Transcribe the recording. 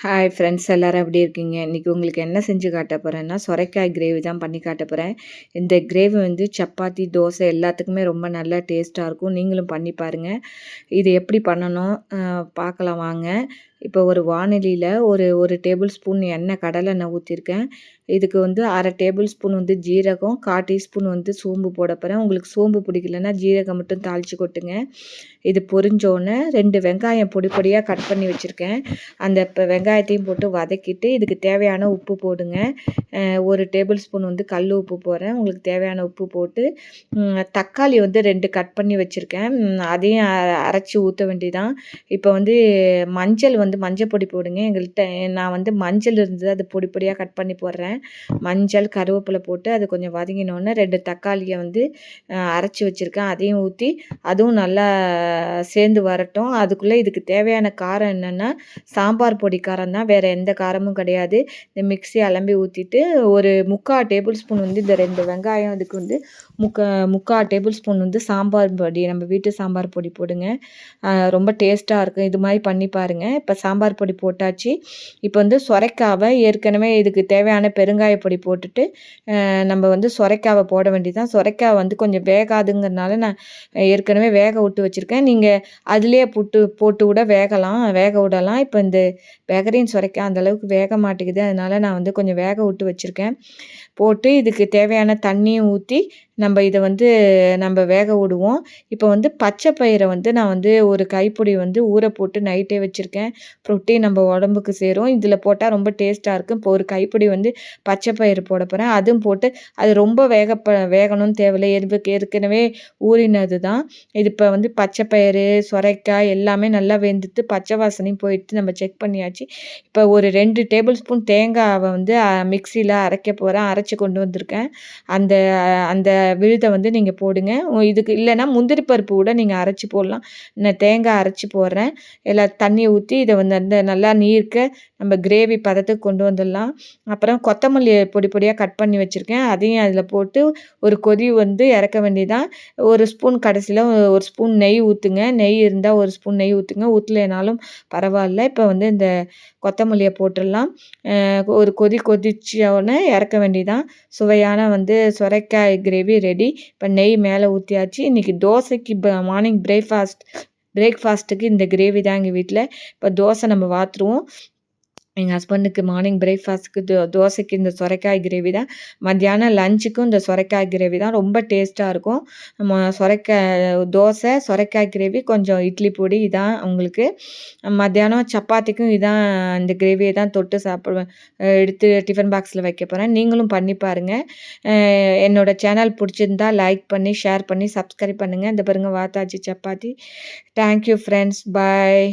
Hi friends, எல்லாரும் எப்படி இருக்கீங்க? இன்றைக்கி உங்களுக்கு என்ன செஞ்சு காட்ட போகிறேன்னா, சொரைக்காய் கிரேவி தான் பண்ணி காட்ட போகிறேன். இந்த கிரேவி வந்து சப்பாத்தி, தோசை எல்லாத்துக்குமே ரொம்ப நல்லா டேஸ்ட்டாக இருக்கும். நீங்களும் பண்ணி பாருங்கள். இது எப்படி பண்ணணும் பார்க்கலாம் வாங்க. இப்போ ஒரு வாணலியில் ஒரு டேபிள் ஸ்பூன் எண்ணெய், கடலெண்ணெய் ஊற்றிருக்கேன். இதுக்கு வந்து 1/2 டேபிள் ஸ்பூன் வந்து ஜீரகம், 1/4 டீஸ்பூன் வந்து சோம்பு போட போகிறேன். உங்களுக்கு சோம்பு பிடிக்கலன்னா ஜீரகம் மட்டும் தாளித்து கொட்டுங்க. இது பொரிஞ்சோடனே 2 வெங்காயம் பொடி பொடியாக கட் பண்ணி வச்சுருக்கேன். அந்த வெங்காயத்தையும் போட்டு வதக்கிட்டு இதுக்கு தேவையான உப்பு போடுங்க. 1 டேபிள் ஸ்பூன் வந்து கல் உப்பு போடுறேன். உங்களுக்கு தேவையான உப்பு போட்டு தக்காளி வந்து 2 கட் பண்ணி வச்சுருக்கேன். அதையும் அரைச்சி ஊற்ற வேண்டியதான். இப்போ வந்து மஞ்சள் பொடி போடுங்க. எங்கள்கிட்ட நான் வந்து மஞ்சள் இருந்தது, அது பொடி பொடியாக கட் பண்ணி போடுறேன். மஞ்சள், கருவேப்பிலை போட்டு அது கொஞ்சம் வதங்கினோடனே 2 தக்காளியை வந்து அரைச்சி வச்சுருக்கேன். அதையும் ஊற்றி அதுவும் நல்லா சேர்ந்து வரட்டும். அதுக்குள்ளே இதுக்கு தேவையான காரம் என்னென்னா, சாம்பார் பொடி காரம் தான், வேறு எந்த காரமும் கிடையாது. இந்த மிக்ஸி அலம்பி ஊற்றிட்டு ஒரு 3/4 டேபிள் ஸ்பூன் வந்து இந்த 2 வெங்காயம் இதுக்கு வந்து 3/4 டேபிள் ஸ்பூன் வந்து சாம்பார் பொடி, நம்ம வீட்டு சாம்பார் பொடி போடுங்க. ரொம்ப டேஸ்ட்டாக இருக்கும். இது மாதிரி பண்ணி பாருங்கள். இப்போ சாம்பார் பொடி போட்டாச்சு. இப்போ வந்து சொரைக்காவை ஏற்கனவே இதுக்கு தேவையான பெருங்காய பொடி போட்டுட்டு நம்ம வந்து சொரைக்காவை போட வேண்டியதான். சொரைக்காய் வந்து கொஞ்சம் வேகாதுங்கிறதுனால நான் ஏற்கனவே வேக விட்டு வச்சுருக்கேன். நீங்கள் அதுலேயே போட்டு கூட வேக விடலாம். இப்போ இந்த வேகரின் சொரைக்காய் அந்தளவுக்கு வேக மாட்டேங்குது, அதனால் நான் வந்து கொஞ்சம் வேக விட்டு வச்சுருக்கேன். போட்டு இதுக்கு தேவையான தண்ணியும் ஊற்றி இதை வந்து வேக விடுவோம். இப்போ வந்து பச்சை பயிரை வந்து நான் வந்து ஒரு கைப்பிடி வந்து ஊற போட்டு நைட்டே வச்சுருக்கேன். ப்ரோட்டீன் நம்ம உடம்புக்கு சேரும். இதில் போட்டால் ரொம்ப டேஸ்ட்டாக இருக்கும். இப்போ ஒரு கைப்பிடி வந்து பச்சை பயிறு போட போகிறேன். அதுவும் போட்டு அது ரொம்ப வேகணும்னு தேவையில்லை, ஏற்கனவே ஊறினது தான். இது இப்போ வந்து பச்சை பயிறு, சொரைக்காய் எல்லாமே நல்லா வெந்துட்டு பச்சை வாசனையும் போயிட்டு நம்ம செக் பண்ணியாச்சு. இப்போ ஒரு 2 டேபிள் ஸ்பூன் தேங்காவை வந்து மிக்சியில் அரைக்க போகிறேன். அரைச்சி கொண்டு வந்திருக்கேன். அந்த அந்த விழுதை வந்து நீங்கள் போடுங்க. இதுக்கு இல்லைன்னா முந்திரி பருப்பு கூட நீங்கள் அரைச்சி போடலாம். நான் தேங்காய் அரைச்சி போடுறேன். எல்லாம் தண்ணி ஊற்றி இதை வந்து அந்த நல்லா நீர்க்க நம்ம கிரேவி பதத்துக்கு கொண்டு வந்துடலாம். அப்புறம் கொத்தமல்லி பொடி பொடியாக கட் பண்ணி வச்சுருக்கேன். அதையும் அதில் போட்டு ஒரு கொதி வந்து இறக்க வேண்டியதான். ஒரு ஸ்பூன் கடைசியில் ஒரு ஸ்பூன் நெய் ஊற்றுங்க. நெய் இருந்தால் ஒரு ஸ்பூன் நெய் ஊற்றுங்க. ஊற்றலைனாலும் பரவாயில்ல. இப்போ வந்து இந்த கொத்தமல்லியை போட்டுடலாம். ஒரு கொதிச்சோடனே இறக்க வேண்டியதான். சுவையான வந்து சொரைக்காய் கிரேவி ரெடி. இப்போ நெய் மேலே ஊற்றியாச்சு. இன்றைக்கி தோசைக்கு மார்னிங் பிரேக்ஃபாஸ்ட்டுக்கு இந்த கிரேவி தான் எங்கள் வீட்டில். இப்போ தோசை நம்ம வாத்துருவோம். எங்கள் ஹஸ்பண்டுக்கு மார்னிங் பிரேக்ஃபாஸ்ட்டுக்கு தோசைக்கு இந்த சொரைக்காய் கிரேவி தான். மத்தியானம் லஞ்சுக்கும் இந்த சொரைக்காய் கிரேவி தான். ரொம்ப டேஸ்ட்டாக இருக்கும். தோசை, சொரைக்காய் கிரேவி, கொஞ்சம் இட்லி பொடி, இதான் உங்களுக்கு. மத்தியானம் சப்பாத்திக்கும் இதான், இந்த கிரேவியை தான் தொட்டு சாப்பிடுவேன். எடுத்து டிஃபன் பாக்ஸில் வைக்க போகிறேன். நீங்களும் பண்ணி பாருங்கள். என்னோடய சேனல் பிடிச்சிருந்தா லைக் பண்ணி, ஷேர் பண்ணி, சப்ஸ்கிரைப் பண்ணுங்கள். இந்த பாருங்கள் வாத்தாச்சி சப்பாத்தி. Thank you friends. பாய்.